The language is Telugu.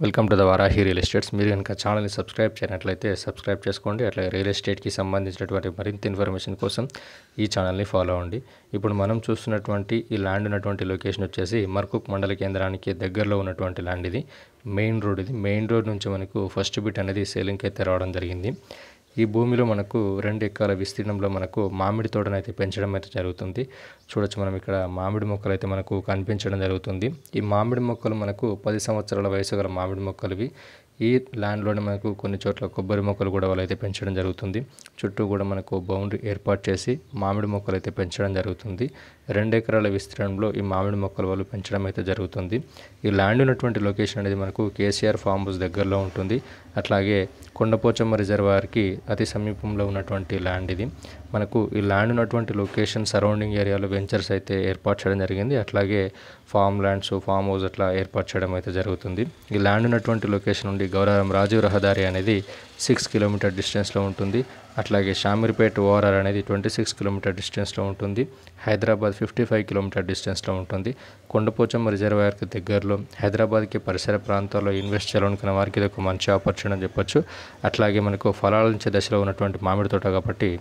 Welcome to the Varahi real estates. మీరు కనుక ఛానల్ని సబ్స్క్రైబ్ చేయనట్లయితే సబ్స్క్రైబ్ చేసుకోండి. అట్లా రియల్ ఎస్టేట్కి సంబంధించినటువంటి మరింత ఇన్ఫర్మేషన్ కోసం ఈ ఛానల్ని ఫాలో అవ్వండి. ఇప్పుడు మనం చూస్తున్నటువంటి ఈ ల్యాండ్ ఉన్నటువంటి లొకేషన్ వచ్చేసి మర్కుక్ మండల కేంద్రానికి దగ్గరలో ఉన్నటువంటి ల్యాండ్. ఇది మెయిన్ రోడ్. ఇది మెయిన్ రోడ్ నుంచి మనకు ఫస్ట్ బిట్ అనేది సేలింగ్కి అయితే రావడం జరిగింది. ఈ భూమిలో మనకు 2 ఎకరాల విస్తీర్ణంలో మనకు మామిడి తోటను అయితే పెంచడం అయితే జరుగుతుంది. చూడొచ్చు మనం ఇక్కడ మామిడి మొక్కలు అయితే మనకు కనిపించడం జరుగుతుంది. ఈ మామిడి మొక్కలు మనకు 10 సంవత్సరాల వయసు గల మామిడి మొక్కలు. ఈ ల్యాండ్లోనే మనకు కొన్ని చోట్ల కొబ్బరి మొక్కలు కూడా వాళ్ళైతే పెంచడం జరుగుతుంది. చుట్టూ కూడా మనకు బౌండరీ ఏర్పాటు చేసి మామిడి మొక్కలు అయితే పెంచడం జరుగుతుంది. 2 ఎకరాల విస్తీర్ణంలో ఈ మామిడి మొక్కలు వాళ్ళు పెంచడం అయితే జరుగుతుంది. ఈ ల్యాండ్ ఉన్నటువంటి లొకేషన్ అనేది మనకు కేసీఆర్ ఫామ్ హౌస్ దగ్గరలో ఉంటుంది. అట్లాగే కొండపోచమ్మ రిజర్వాయర్కి అతి సమీపంలో ఉన్నటువంటి ల్యాండ్ ఇది. మనకు ఈ ల్యాండ్ ఉన్నటువంటి లొకేషన్ సరౌండింగ్ ఏరియాలో వెంచర్స్ అయితే ఏర్పాటు చేయడం జరిగింది. అట్లాగే ఫామ్ ల్యాండ్స్, ఫామ్ హౌస్ అట్లా ఏర్పాటు చేయడం అయితే జరుగుతుంది. ఈ ల్యాండ్ ఉన్నటువంటి లొకేషన్ నుండి గౌరవం రాజీవ్ రహదారి అనేది 6 కిలోమీటర్ డిస్టెన్స్లో ఉంటుంది. అట్లాగే షామీర్పేట్ ఓఆర్ఆర్ అనేది 26 కిలోమీటర్ డిస్టెన్స్లో ఉంటుంది. హైదరాబాద్ 55 కిలోమీటర్ డిస్టెన్స్లో ఉంటుంది. కొండపోచమ్మ రిజర్వాయర్కి దగ్గరలో హైదరాబాద్కి పరిసర ప్రాంతాల్లో ఇన్వెస్ట్ చేయాలనుకున్న వారికి ఇది ఒక మంచి ఆపర్చునిటీ అని చెప్పొచ్చు. అట్లాగే మనకు ఫలాలించే దశలో ఉన్నటువంటి మామిడి తోట కాబట్టి